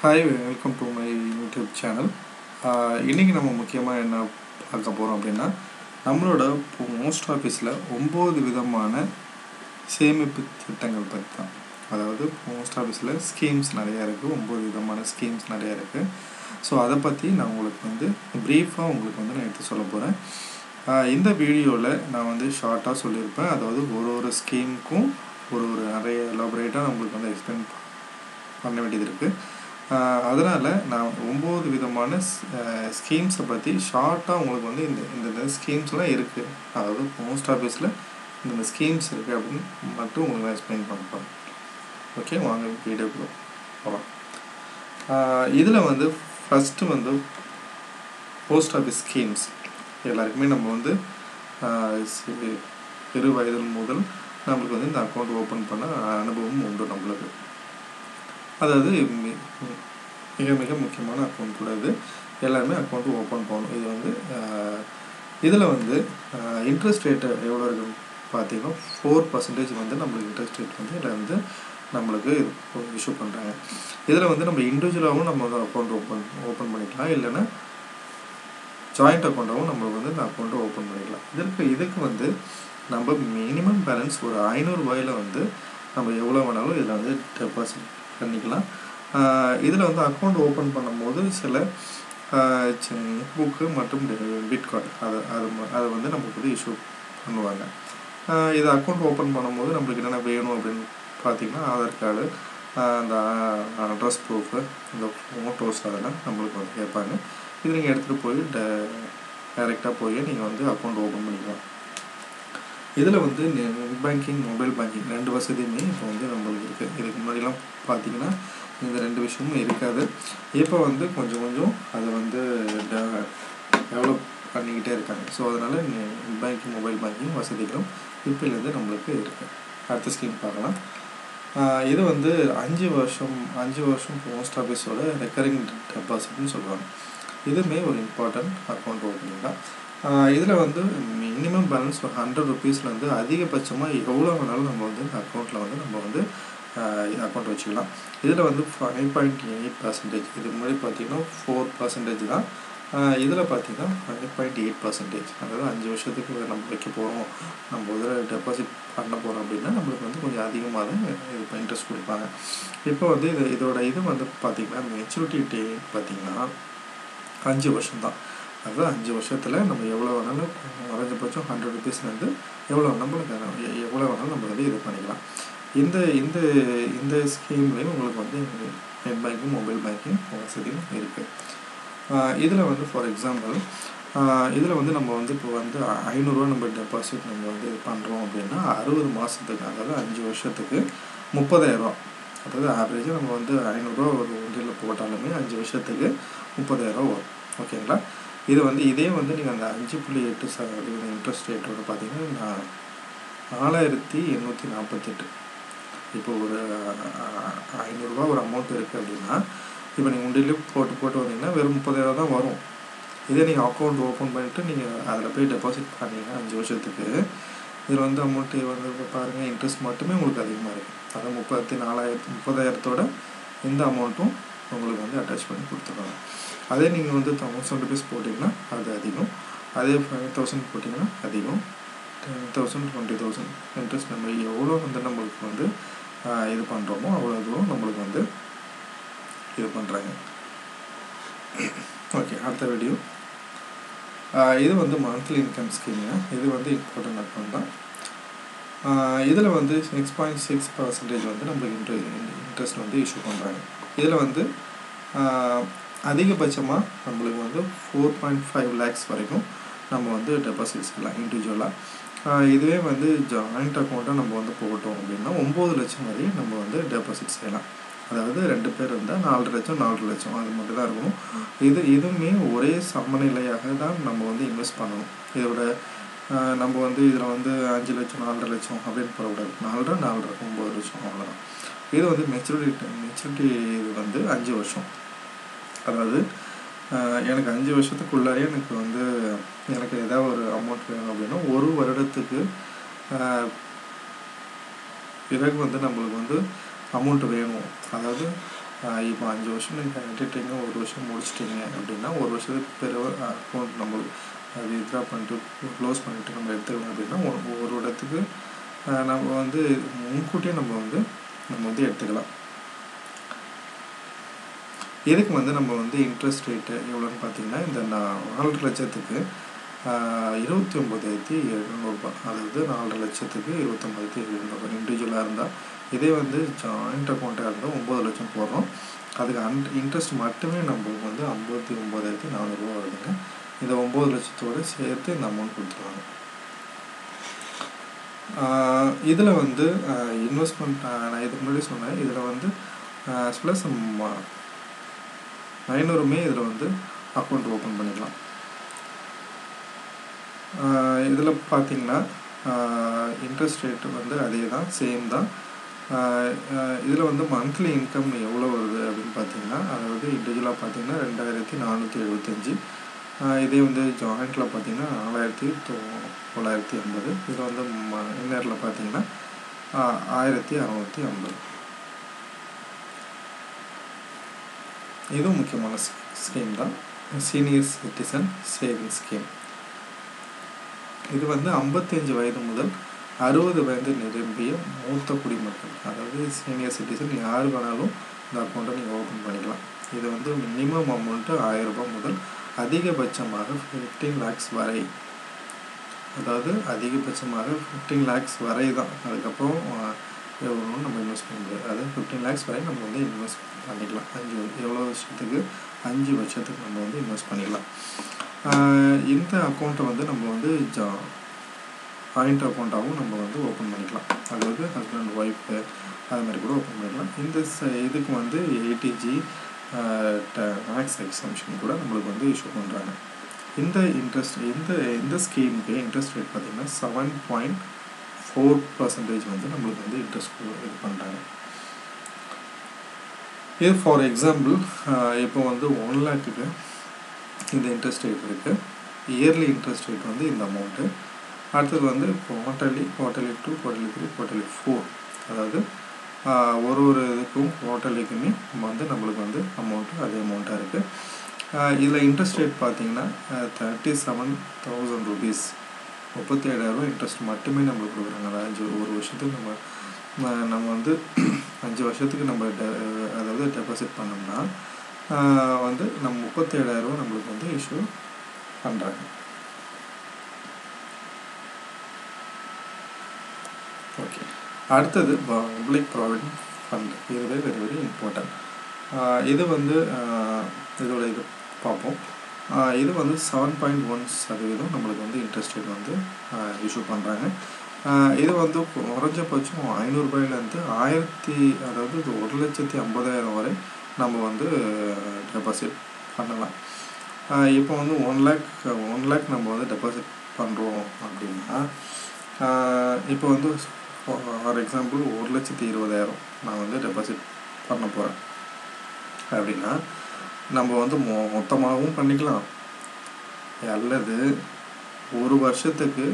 Hi, welcome to my YouTube channel. இன்றைக்கி நம்ம முக்கியமாக என்ன பார்க்க போகிறோம் அப்படின்னா நம்மளோட போஸ்ட் ஆஃபீஸில் 9 விதமான சேமிப்பு திட்டங்கள் பற்றி தான். அதாவது போஸ்ட் ஆஃபீஸில் ஸ்கீம்ஸ் நிறையா இருக்குது, 9 விதமான ஸ்கீம்ஸ் நிறையா இருக்குது. ஸோ அதை பற்றி நான் உங்களுக்கு ப்ரீஃபாக உங்களுக்கு நான் எடுத்து சொல்ல போகிறேன். இந்த வீடியோவில் நான் ஷார்ட்டாக சொல்லியிருப்பேன். அதாவது ஒரு ஸ்கீமுக்கும் ஒரு நிறைய எலாபரேட்டாக நம்மளுக்கு எக்ஸ்பிளைன் பண்ண வேண்டியது இருக்குது. அதனால் நான் 9 விதமான ஸ்கீம்ஸை பற்றி ஷார்ட்டாக உங்களுக்கு இந்த ஸ்கீம்ஸ்லாம் இருக்குது, அதாவது போஸ்ட் ஆஃபீஸில் இந்த ஸ்கீம்ஸ் இருக்குது அப்படின்னு மட்டும் உங்களுக்கு நான் எக்ஸ்பிளைன் பண்ணுறேன். ஓகே, வாங்க வீடியோக்குள்ள போகலாம். இதில் ஃபஸ்ட்டு போஸ்ட் ஆஃபீஸ் ஸ்கீம்ஸ் எல்லாருக்குமே நம்ம சிறு வயதில் முதல் நம்மளுக்கு இந்த அக்கௌண்ட் ஓப்பன் பண்ண அனுபவம் உண்டு நம்மளுக்கு. அதாவது மிக மிக முக்கியமான அக்கௌண்ட் கூட இது. எல்லாருமே அக்கௌண்ட்டு ஓப்பன் பண்ணணும். இதில் இன்ட்ரெஸ்ட் ரேட்டு எவ்வளோ இருக்குன்னு பார்த்தீங்கன்னா 4% நம்மளுக்கு இன்ட்ரெஸ்ட் ரேட் இதில் நம்மளுக்கு இஷ்யூ பண்ணுறாங்க. இதில் நம்ம இண்டிவிஜுவலாகவும் நம்ம அக்கௌண்ட் ஓப்பன் பண்ணிக்கலாம், இல்லைன்னா ஜாயிண்ட் அக்கௌண்ட்டாகவும் நம்ம இந்த அக்கௌண்ட்டை ஓப்பன் பண்ணிக்கலாம். இதுக்கு நம்ம மினிமம் பேலன்ஸ் ஒரு 500 ரூபாயில் நம்ம எவ்வளோ வேணாலும் இதில் டெபாசிட் பண்ணிக்கலாம். இதில் அக்கௌண்ட் ஓப்பன் பண்ணும்போது சில புக்கு மற்றும் டெபிட் கார்டு அதை நமக்கு இஷ்யூ பண்ணுவாங்க. இதை அக்கௌண்ட் ஓப்பன் பண்ணும்போது நம்மளுக்கு என்னென்ன வேணும் அப்படின்னு பார்த்தீங்கன்னா ஆதார் கார்டு, அந்த அட்ரஸ் ப்ரூஃபு, இந்த ஃபோட்டோஸ் அதெல்லாம் நம்மளுக்கு கேட்பாங்க. இது நீங்கள் எடுத்துகிட்டு போய் டைரெக்டாக போய் நீங்கள் அக்கௌண்ட் ஓப்பன் பண்ணிக்கலாம். இதில் நெட் பேங்கிங், மொபைல் பேங்கிங் 2 வசதியுமே இப்போ நம்மளுக்கு இருக்குது. இதுக்கு முன்னாடிலாம் பார்த்தீங்கன்னா இந்த 2 விஷயமும் இருக்காது. இப்போ கொஞ்சம் கொஞ்சம் அதை டெவலப் பண்ணிக்கிட்டே இருக்காங்க. ஸோ அதனால் நெட் பேங்கிங், மொபைல் பேங்கிங் வசதிகளும் இப்போலேருந்து நம்மளுக்கு இருக்குது. அடுத்த ஸ்கீம் பார்க்கலாம். இது 5 வருஷம் போஸ்ட் ஆஃபீஸோட ரெக்கரிங் டெபாசிட்னு சொல்லுவாங்க. இதுவுமே ஒரு இம்பார்ட்டன்ட் அக்கௌண்ட் ஓப்பனிங் தான். இதில் மினிமம் பேலன்ஸ் ஒரு 100 ருபீஸ்லேருந்து அதிகபட்சமாக எவ்வளோ வேணாலும் நம்ம இந்த அக்கௌண்ட்டில் நம்ம அக்கௌண்ட் வச்சுக்கலாம். இதில் 5.8%. இதுக்கு முன்னாடி பார்த்தீங்கன்னா 4% தான். இதில் பார்த்தீங்கன்னா 5.8%. அதாவது 5 வருஷத்துக்கு நம்ம வைக்க போகிறோம், நம்ம இதில் டெபாசிட் பண்ண போகிறோம் அப்படின்னா நம்மளுக்கு கொஞ்சம் அதிகமாக தான் இது இன்ட்ரெஸ்ட் கொடுப்பாங்க. இப்போ இதோட பார்த்தீங்கன்னா மெச்சூரிட்டி டேட் பார்த்தீங்கன்னா 5 வருஷம் தான். அதாவது 5 வருஷத்தில் நம்ம எவ்வளோ வேணாலும் குறைஞ்சபட்சம் 100 ருபீஸ்லேருந்து எவ்வளோ வேணாலும் நம்ம இது பண்ணிக்கலாம். இந்த ஸ்கீம்லேயும் உங்களுக்கு நெட் பேங்கிங், மொபைல் பேங்கிங் வசதியும் இருக்குது. இதில் ஃபார் எக்ஸாம்பிள் இதில் நம்ம இப்போ 500 ரூபா நம்ம டெபாசிட் நம்ம பண்ணுறோம் அப்படின்னா 60 மாதத்துக்கு, அதாவது 5 வருஷத்துக்கு 30,000 ரூபா. அதாவது ஆவரேஜாக நம்ம 500 ரூபா ஒரு ஒன்றில் போட்டாலுமே 5 வருஷத்துக்கு 30,000 ரூபா வரும். ஓகேங்களா? இது இதே நீங்கள் அந்த 5.8% இன்ட்ரெஸ்ட் ரேட்டோட பார்த்தீங்கன்னா 4,848. இப்போ ஒரு 500 ரூபா ஒரு அமௌண்ட் இருக்குது அப்படின்னா இப்போ நீங்கள் உண்டிலே போட்டு வந்தீங்கன்னா வெறும் 30,000 தான் வரும். இதே நீங்கள் அக்கௌண்ட் ஓப்பன் பண்ணிவிட்டு நீங்கள் அதில் போய் டெபாசிட் பண்ணிங்கன்னா 5 வருஷத்துக்கு இதில் அமௌண்ட்டு பாருங்கள், இன்ட்ரெஸ்ட் மட்டுமே உங்களுக்கு அதிகமாக இருக்குது. அதாவது 30,000 இந்த அமௌண்ட்டும் உங்களுக்கு அட்டாச் பண்ணி கொடுத்துருவாங்க. அதே நீங்கள் 1,000 ருபீஸ் போட்டிங்கன்னா அது அதிகம், அதே 5,000 போட்டிங்கன்னா அதிகம், 10,000 20,000 இன்ட்ரெஸ்ட் நம்ம எவ்வளோ நம்மளுக்கு இது பண்ணுறோமோ அவ்வளோ தூரம் நம்மளுக்கு இது பண்ணுறாங்க. ஓகே, அடுத்த வீடியோ. இது மந்த்லி இன்கம் ஸ்கீமுங்க. இது இம்பார்ட்டன்ட் அக்கௌண்ட் தான். இதில் 6.6% நம்மளுக்கு இன்ட்ரெஸ்ட் இஷ்யூ பண்ணுறாங்க. இதில் அதிகபட்சமாக நம்மளுக்கு 4.5 lakhs வரைக்கும் நம்ம டெபாசிட் செய்யலாம் இண்டிவிஜுவலாக. இதுவே ஜாயிண்ட் அக்கௌண்ட்டாக நம்ம போட்டோம் அப்படின்னா 9 லட்சம் வரையும் நம்ம டெபாசிட் செய்யலாம். அதாவது 2 பேர் இருந்தால் 4 லட்சம் 4 லட்சம் அது மட்டும் தான் இருக்கணும். இதுவுமே ஒரே சமநிலையாக தான் நம்ம இன்வெஸ்ட் பண்ணணும். இதோட நம்ம இதில் 5 லட்சம் 4 லட்சம் அப்படின்னு போடக்கூடாது. 4 9 லட்சம் அவ்வளோதான். இது மெச்சூரிட்டி இது 5 வருஷம். அதாவது எனக்கு 5 வருஷத்துக்குள்ளாரே எனக்கு ஏதாவது ஒரு அமௌண்ட் வேணும் அப்படின்னா 1 வருடத்துக்கு பிறகு நம்மளுக்கு அமௌண்ட் வேணும். அதாவது இப்போ 5 வருஷம் நீங்கள் கட்டிட்டீங்க, 1 வருஷம் முடிச்சிட்டிங்க அப்படின்னா 1 வருஷத்துக்கு பிறகு அக்கௌண்ட் நம்மளுக்கு அது வித்ட்ரா பண்ணிட்டு க்ளோஸ் பண்ணிவிட்டு நம்ம எடுத்துக்கலாம். அப்படின்னா ஒரு இடத்துக்கு நம்ம வந்து முன்கூட்டியே நம்ம வந்து எடுத்துக்கலாம். இதுக்கு வந்து நம்ம வந்து இன்ட்ரெஸ்ட் ரேட்டு எவ்வளோன்னு பார்த்தீங்கன்னா, இந்த 4 லட்சத்துக்கு 29,700 அதாவது 4 லட்சத்துக்கு 29,700 இண்டிவிஜுவலாக இருந்தால். இதே வந்து ஜாயிண்ட் அக்கௌண்ட்டாக இருந்தால் 9 லட்சம் போடுறோம். அதுக்கு இன்ட்ரெஸ்ட் மட்டுமே நம்ம வந்து 59,400 வருதுங்க. இந்த 9 லட்சத்தோடு சேர்த்து இந்த அமௌண்ட் கொடுத்துருவாங்க. இதில் வந்து இன்வெஸ்ட்மெண்ட் நான் இதுக்கு முன்னாடி சொன்னேன். இதில் வந்து ப்ளஸ் 500மே இதில் வந்து அக்கௌண்ட் ஓப்பன் பண்ணிக்கலாம். இதில் பார்த்திங்கன்னா இன்ட்ரெஸ்ட் ரேட்டு வந்து அதே தான், சேம் தான். இதில் வந்து மந்த்லி இன்கம் எவ்வளோ வருது அப்படின்னு பார்த்தீங்கன்னா, அதாவது இண்டிவிஜுவலாக பார்த்தீங்கன்னா 2,475. இதே வந்து ஜாயிண்டில் பார்த்தீங்கன்னா 4,980. இதில் வந்து இன்னரில் பார்த்தீங்கன்னா 1,650. இதுவும் முக்கியமான ஸ்கீம் தான், சீனியர் சிட்டிசன் சேவிங்ஸ் ஸ்கீம். இது வந்து 55 வயது முதல் 60 வயது நிரம்பிய மூத்த குடிமக்கள், அதாவது சீனியர் சிட்டிசன் யார் வேணாலும் இந்த அக்கௌண்ட்டை நீங்கள் ஓப்பன் பண்ணிக்கலாம். இது வந்து மினிமம் அமௌண்ட்டு 1000 ரூபாய் முதல் அதிகபட்சமாக 15 lakhs வரை, அதாவது அதிகபட்சமாக 15 lakhs வரை தான். அதுக்கப்புறம் எவ்வளோ நம்ம இன்வெஸ்ட் பண்ண முடியாது. அதாவது 15 lakhs வரை நம்ம வந்து இன்வெஸ்ட் பண்ணிக்கலாம். எவ்வளோ வருஷத்துக்கு? 5 வருஷத்துக்கு நம்ம வந்து இன்வெஸ்ட் பண்ணிக்கலாம். இந்த அக்கௌண்ட்டை வந்து நம்ம வந்து ஜாயிண்ட் அக்கௌண்ட்டாகவும் நம்ம வந்து ஓப்பன் பண்ணிக்கலாம். அதாவது ஹஸ்பண்ட் ஒய்ஃபு அது மாதிரி கூட ஓப்பன் பண்ணிக்கலாம். இதுக்கு வந்து 80G டேக்ஸ் எக்ஸம்ஷன் கூட நம்மளுக்கு வந்து இஷ்யூ பண்ணுறாங்க. இந்த ஸ்கீமுக்கு இன்ட்ரெஸ்ட் ரேட் பார்த்திங்கன்னா 7.4% வந்து நம்மளுக்கு வந்து இன்ட்ரெஸ்ட் இது பண்ணுறாங்க. இது ஃபார் எக்ஸாம்பிள் இப்போ வந்து 1 lakhக்கு இந்த இன்ட்ரெஸ்ட் ரேட் இருக்குது. இயர்லி இன்ட்ரெஸ்ட் ரேட் வந்து இந்த அமௌண்ட்டு. அடுத்தது வந்து குவார்ட்டர்லி 2, குவார்ட்டர்லி 3, குவார்ட்டர்லி 4, அதாவது ஒரு இதுக்கும் குவார்ட்டர்லிக்குமே வந்து நம்மளுக்கு வந்து அமௌண்ட்டு அதே அமௌண்ட்டாக இருக்குது. இதில் இன்ட்ரெஸ்ட் ரேட் பார்த்திங்கன்னா 37,000 rupees, 37,000 இன்ட்ரெஸ்ட் மட்டுமே நம்மளுக்கு கொடுக்குறாங்க. அதாவது ஒரு வருஷத்துக்கு நம்ம வந்து 5 வருஷத்துக்கு நம்ம அதாவது டெபாசிட் பண்ணோம்னா வந்து நம்ம 37,000 நம்மளுக்கு வந்து இஷ்யூ பண்ணுறாங்க. ஓகே, அடுத்தது பப்ளிக் ப்ராவிடென்ட் ஃபண்ட். இது வெரி வெரி இம்பார்ட்டன்ட். இது வந்து இதோட இது பார்ப்போம். இது வந்து 7.1% நம்மளுக்கு வந்து இன்ட்ரெஸ்ட் ரேட் வந்து இஷ்யூ பண்ணுறாங்க. இது வந்து குறைஞ்சபட்சம் 500 ரூபாயிலேருந்து அதாவது 1,50,000 வரை நம்ம வந்து டெபாசிட் பண்ணலாம். இப்போ வந்து 1 lakh நம்ம வந்து டெபாசிட் பண்ணுறோம் அப்படின்னா, இப்போ வந்து ஃபார் எக்ஸாம்பிள் 1,20,000 நான் வந்து டெபாசிட் பண்ண போகிறேன் அப்படின்னா, நம்ம வந்து மொத்தமாகவும் பண்ணிக்கலாம், அல்லது ஒரு வருஷத்துக்கு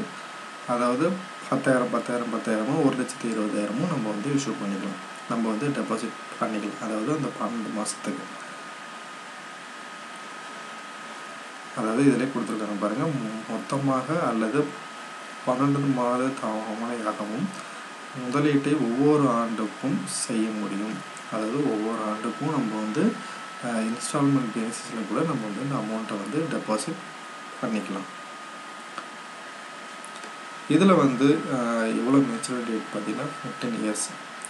அதாவது 10,000 1,20,000 நம்ம வந்து இஷ்யூ பண்ணிக்கலாம். நம்ம வந்து டெபாசிட் பண்ணிக்கலாம், அதாவது அந்த 12 மாதத்துக்கு. அதாவது இதிலே கொடுத்துருக்காங்க பாருங்கள், மொத்தமாக அல்லது 12 மாத தவணையாகவும் முதலீட்டை ஒவ்வொரு ஆண்டுக்கும் செய்ய முடியும். அதாவது ஒவ்வொரு ஆண்டுக்கும் நம்ம வந்து இன்ஸ்டால்மெண்ட் பேசிஸில் கூட நம்ம வந்து இந்த அமௌண்ட்டை வந்து டெபாசிட் பண்ணிக்கலாம். இதில் வந்து எவ்வளோ மெச்சூரிட்டி டேட் பார்த்திங்கன்னா 15 years.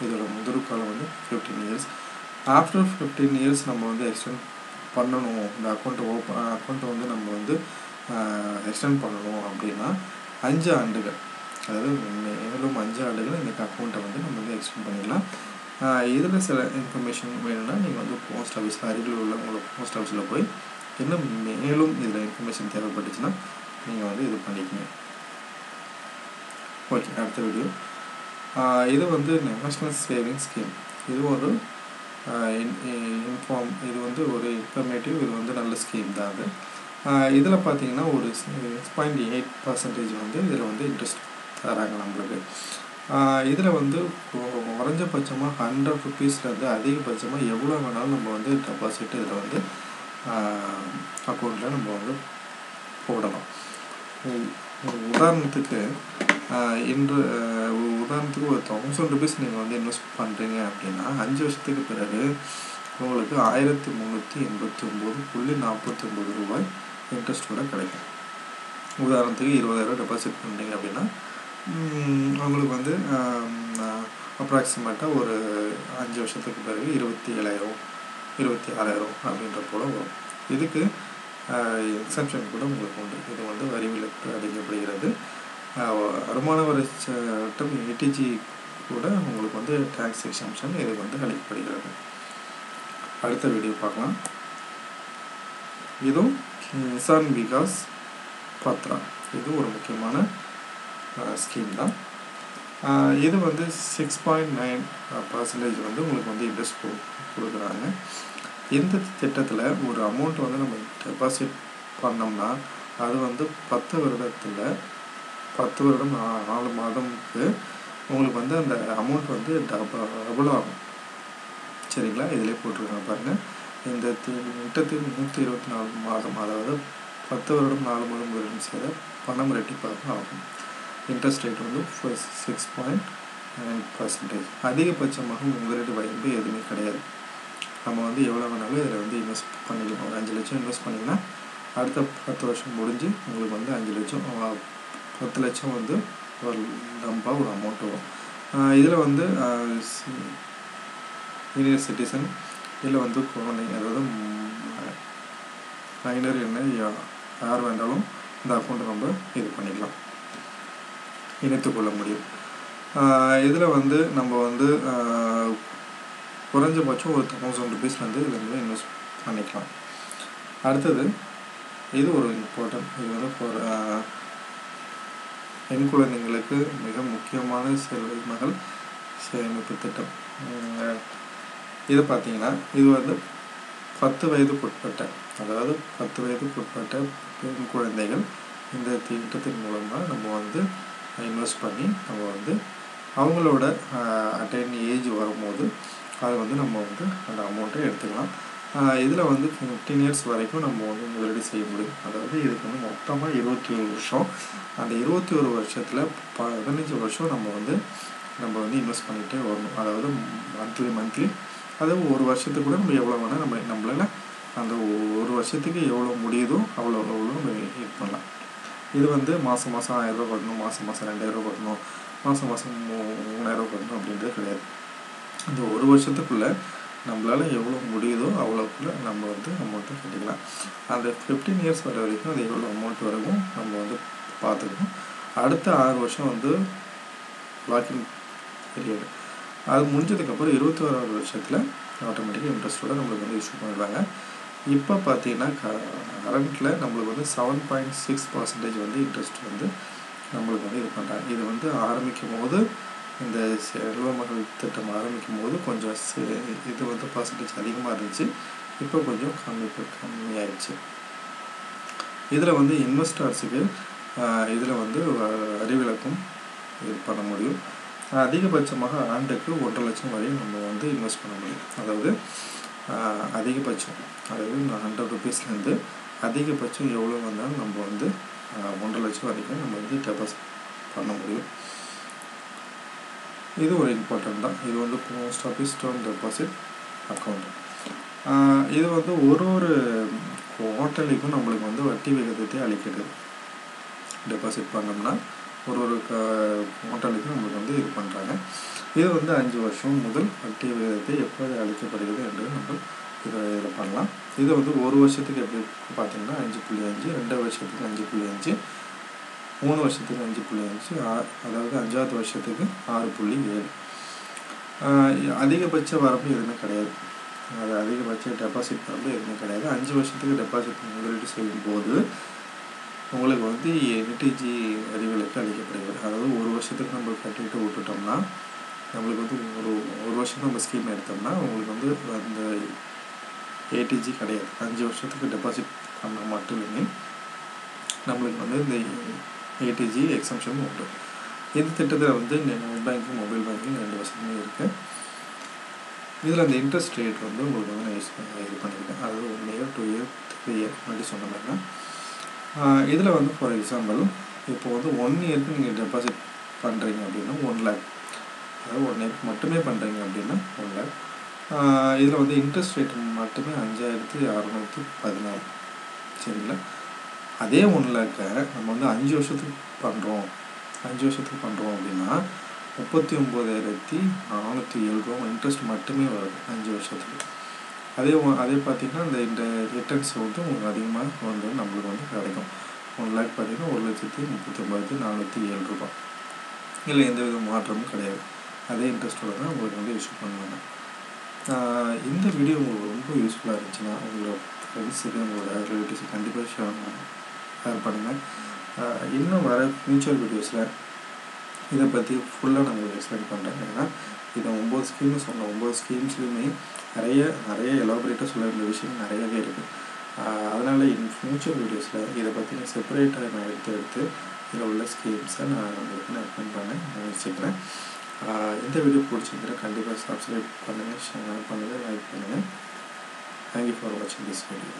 இதோட முதல் காலம் வந்து 15 years. ஆஃப்டர் 15 years நம்ம வந்து எக்ஸ்டெண்ட் பண்ணணும், இந்த அக்கௌண்ட்டை வந்து நம்ம வந்து எக்ஸ்டெண்ட் பண்ணணும் அப்படின்னா 5 ஆண்டுகள், அதாவது மேலும் 5 ஆண்டுகள் இந்த அக்கௌண்ட்டை வந்து நம்ம வந்து எக்ஸ்டெண்ட் பண்ணிக்கலாம். இதில் சில இன்ஃபர்மேஷன் வேணும்னா நீங்கள் வந்து போஸ்ட் ஆஃபீஸ் அருகில் உள்ள உங்களை போஸ்ட் ஆஃபீஸில் போய் இன்னும் மேலும் இதில் இன்ஃபர்மேஷன் தேவைப்பட்டுச்சுன்னா நீங்கள் வந்து இது பண்ணிக்கங்க. ஓகே, அடுத்த வீடியோ. இது வந்து நேஷ்னல் சேவிங்ஸ் ஸ்கீம். இது ஒரு இது வந்து ஒரு இன்ஃபர்மேட்டிவ், இது வந்து நல்ல ஸ்கீம் தான். அது இதில் பார்த்தீங்கன்னா ஒரு 6.8% வந்து இதில் வந்து இன்ட்ரெஸ்ட் தராங்க நம்மளுக்கு. இதில் வந்து குறைஞ்சபட்சமாக 100 ருபீஸ்லேருந்து அதிகபட்சமாக எவ்வளோ வேணாலும் நம்ம வந்து டெபாசிட் இதில் வந்து அக்கௌண்ட்டில் நம்ம வந்து போடலாம். உதாரணத்துக்கு உதாரணத்துக்கு ஒரு 1000 ருபீஸ் நீங்கள் வந்து இன்வெஸ்ட் பண்ணுறீங்க அப்படின்னா 5 வருஷத்துக்கு பிறகு உங்களுக்கு 1389.49 ரூபாய் இன்ட்ரெஸ்ட்டோட கிடைக்கும். உதாரணத்துக்கு 20,000 டெபாசிட் பண்ணுறீங்க அப்படின்னா உங்களுக்கு வந்து அப்ராக்சிமேட்டாக ஒரு 5 வருஷத்துக்கு பிறகு 27,000 26,000 அப்படின்ற போல் வரும். இதுக்கு எக்ஸம்ஷன் கூட உங்களுக்கு உண்டு. இது வந்து வரி விலக்கு அளிக்கப்படுகிறது. வருமான வரி சட்டம் ATG கூட உங்களுக்கு வந்து டேக்ஸ் எக்ஸம்ஷன் இது வந்து அளிக்கப்படுகிறது. அடுத்த வீடியோ பார்க்கலாம். இதுவும் கிசான் விகாஸ் பத்ரா, இது ஒரு முக்கியமான ஸ்கீம் தான். இது வந்து 6.9% வந்து உங்களுக்கு வந்து இன்ட்ரெஸ்ட் கொடுக்குறாங்க. இந்த திட்டத்தில் ஒரு அமௌண்ட் வந்து நம்ம டெபாசிட் பண்ணோம்னா அது வந்து 10 வருடம் 4 மாதமுக்கு உங்களுக்கு வந்து அந்த அமௌண்ட் வந்து டபுள் ஆகும். சரிங்களா? இதிலே போட்டிருக்காங்க பாருங்கள். இந்த திட்டத்தில் 124 மாதம், அதாவது 10 வருடம் 4 மாதம் முதலீடு செய்த பணம் ரெட்டிப்பாக ஆகும். இன்ட்ரெஸ்ட் ரேட் வந்து 6.9%. அதிகபட்சமாக முதலீடு வாய்ப்பு எதுவுமே கிடையாது. நம்ம வந்து எவ்வளோ வேணாலும் இதில் வந்து இன்வெஸ்ட் பண்ணிக்கலாம். ஒரு 5 லட்சம் இன்வெஸ்ட் பண்ணிங்கன்னா அடுத்த 10 வருஷம் முடிஞ்சு உங்களுக்கு வந்து 5 லட்சம் 10 லட்சம் வந்து ஒரு லம்பாக ஒரு அமௌண்ட் வரும். இதில் வந்து சீனியர் சிட்டிசன், இதில் வந்து குழந்தைங்க, அதாவது மைனர் என்ன யார் வேண்டாலும் இந்த அக்கௌண்ட்டை நம்ம இது பண்ணிக்கலாம், இணைத்துக்கொள்ள முடியும். இதில் வந்து நம்ம வந்து குறைஞ்சபட்சம் ஒரு 1000 ருபீஸ்லேருந்து இதில் வந்து இன்வெஸ்ட் பண்ணிக்கலாம். அடுத்தது இது ஒரு இம்பார்ட்டன்ட், இது வந்து பெண் குழந்தைங்களுக்கு மிக முக்கியமான செல்வ மகள் சேமிப்பு திட்டம். இது பார்த்தீங்கன்னா இது வந்து 10 வயதுக்குட்பட்ட, அதாவது 10 வயதுக்குட்பட்ட பெண் குழந்தைகள் இந்த திட்டத்தின் மூலமாக நம்ம வந்து இன்வெஸ்ட் பண்ணி நம்ம வந்து அவங்களோட அட்டைன் ஏஜ் வரும்போது அதை வந்து நம்ம வந்து அந்த அமௌண்ட்டை எடுத்துக்கலாம். இதில் வந்து 15 இயர்ஸ் வரைக்கும் நம்ம வந்து முதலீடு செய்ய முடியும். அதாவது இதுக்கு வந்து மொத்தமாக 21 வருஷம். அந்த 21 வருஷத்தில் 15 வருஷம் நம்ம வந்து இன்வெஸ்ட் பண்ணிகிட்டே வரணும். அதாவது மந்த்லி அதாவது ஒரு வருஷத்துக்கு கூட நம்ம எவ்வளோ வேணால் நம்மளால் அந்த ஒரு வருஷத்துக்கு எவ்வளோ முடியுதோ அவ்வளோ நம்ம இது பண்ணலாம். இது வந்து மாதம் 1000 ரூபா கட்டணும், மாதம் 2000 ரூபா கட்டணும், மாதம் 3000 கட்டணும் அப்படின்றது கிடையாது. அந்த ஒரு வருஷத்துக்குள்ளே நம்மளால் எவ்வளோ முடியுதோ அவ்வளோக்குள்ளே நம்ம வந்து அமௌண்ட்டை கட்டிக்கலாம். அந்த 15 இயர்ஸ் வர வரைக்கும் அது எவ்வளோ அமௌண்ட் வரைக்கும் நம்ம வந்து பார்த்துக்கணும். அடுத்த 6 வருஷம் வந்து லாக்கிங் பீரியட். அது முடிஞ்சதுக்கப்புறம் 21வது வருஷத்தில் ஆட்டோமேட்டிக்காக இன்ட்ரெஸ்ட்டோட நம்மளுக்கு வந்து இஷ்யூ பண்ணிடுவாங்க. இப்போ பார்த்தீங்கன்னா கரண்ட்டில் நம்மளுக்கு வந்து 7.6% வந்து இன்ட்ரெஸ்ட் வந்து நம்மளுக்கு வந்து இது பண்ணுறாங்க. இது வந்து ஆரம்பிக்கும் போது, இந்த செல்வ மகள் திட்டம் ஆரம்பிக்கும் போது கொஞ்சம் இது வந்து பர்சன்டேஜ் அதிகமாக இருந்துச்சு. இப்போ கொஞ்சம் கம்மியாயிடுச்சு. இதில் வந்து இன்வெஸ்டர்ஸுக்கு இதில் வந்து வரி விலக்கும் இது பண்ண முடியும். அதிகபட்சமாக ஆண்டுக்கு 1.5 லட்சம் வரையும் நம்ம வந்து இன்வெஸ்ட் பண்ண முடியும். அதாவது அதிகபட்சம், அதாவது 100 ருபீஸ்லேருந்து அதிகபட்சம் எவ்வளோ வந்தாலும் நம்ம வந்து 1.5 லட்சம் வரைக்கும் நம்ம வந்து டெபாசிட் பண்ண முடியும். இது ஒரு இம்பார்ட்டன்ட் தான். இது வந்து post office term deposit account. இது வந்து ஒரு குவார்ட்டர்லிக்கும் நம்மளுக்கு வந்து வட்டி விகிதத்தை அளிக்கிறது. டெபாசிட் பண்ணோம்னா ஒரு குவார்ட்டர்லிக்கும் நம்மளுக்கு வந்து இது பண்ணுறாங்க. இது வந்து 5 வருஷம் முதல் வட்டி விகிதத்தை எப்போது அளிக்கப்படுகிறது என்று நம்ம இதில் பண்ணலாம். இது வந்து ஒரு வருஷத்துக்கு எப்படி பார்த்தீங்கன்னா 5.5, 2 வருஷத்துக்கு 5.5, 3 வருஷத்துக்கு 5.5, அதாவது 5வது வருஷத்துக்கு 6.7. அதிகபட்ச வரம்பு எதுவுமே கிடையாது. அது அதிகபட்ச டெபாசிட் வரம்பு எதுவுமே கிடையாது. 5 வருஷத்துக்கு டெபாசிட் முதலீடு செய்யும்போது உங்களுக்கு வந்து ATG வரி விலக்கு அளிக்கப்படுகிறது. அதாவது ஒரு வருஷத்துக்கு நம்ம கட்டிட்டு விட்டுட்டோம்னா நம்மளுக்கு வந்து ஒரு வருஷம் நம்ம ஸ்கீம் எடுத்தோம்னா உங்களுக்கு வந்து அந்த ATG கிடையாது. 5 வருஷத்துக்கு டெபாசிட் பண்ணால் மட்டுமே நம்மளுக்கு வந்து இந்த ATG எக்ஸம்ஷன் உண்டு. இந்த திட்டத்தில் வந்து நெட் பேங்கிங், மொபைல் பேங்கிங் 2 வசதியுமே இருக்குது. இதில் அந்த இன்ட்ரெஸ்ட் ரேட் வந்து உங்களுக்கு வந்து நான் இது பண்ணியிருக்கேன். அதாவது 1 இயர், 2 இயர், 3 இயர் முன்னாடி சொன்ன மாதிரி தான். இதில் வந்து ஃபார் எக்ஸாம்பிள் இப்போ வந்து 1 இயருக்கு நீங்கள் டெபாசிட் பண்ணுறீங்க அப்படின்னா 1 lakh, அதாவது 1 இயருக்கு மட்டுமே பண்ணுறீங்க அப்படின்னா 1 lakh. இதில் வந்து இன்ட்ரெஸ்ட் ரேட் மட்டுமே 5614. சரிங்களா? அதே 1 lakh நம்ம வந்து 5 வருஷத்துக்கு பண்ணுறோம் அப்படின்னா 39,407 ரூபா இன்ட்ரெஸ்ட் மட்டுமே வருது 5 வருஷத்துக்கு. அதே பார்த்திங்கன்னா இந்த ரிட்டர்ன்ஸ் வந்து உங்களுக்கு அதிகமாக வந்து நம்மளுக்கு வந்து கிடைக்கும். 1 lakh பார்த்திங்கன்னா 1,39,407 ரூபா. இல்லை எந்த வித மாற்றமும் கிடையாது. அதே இன்ட்ரெஸ்ட்டோட தான் உங்களுக்கு வந்து இஷ்யூ பண்ணுவாங்க. இந்த வீடியோ உங்களுக்கு ரொம்ப யூஸ்ஃபுல்லாக இருந்துச்சுன்னா உங்களோட ஃப்ரெண்ட்ஸுக்கு, உங்களோட ரிலேட்டிவ்ஸுக்கு கண்டிப்பாக ஷேர் பண்ணுங்கள். இன்னும் வர ஃபியூச்சர் வீடியோஸில் இதை பற்றி ஃபுல்லாக நான் உங்களுக்கு எக்ஸ்பிளைன் பண்ணுறேன். ஏன்னா இதை 9 ஸ்கீம்னு சொன்னேன். 9 ஸ்கீம்ஸ்லையுமே நிறைய எலாபரேட்டாக சொல்ல வேண்டிய விஷயம் நிறையவே இருக்குது. அதனால் ஃபியூச்சர் வீடியோஸில் இதை பற்றி நான் செப்பரேட்டாக நான் எடுத்து இதில் உள்ள ஸ்கீம்ஸை நான் உங்களுக்கு நான் எக்ஸ்பிளைன் பண்ண முயற்சிக்கிறேன். இந்த வீடியோ பிடிச்சிருந்தா கண்டிப்பாக சப்ஸ்கிரைப் பண்ணுங்கள், ஷேர் பண்ணுங்கள், லைக் பண்ணுங்கள். தேங்க்யூ ஃபார் வாட்சிங் திஸ் வீடியோ.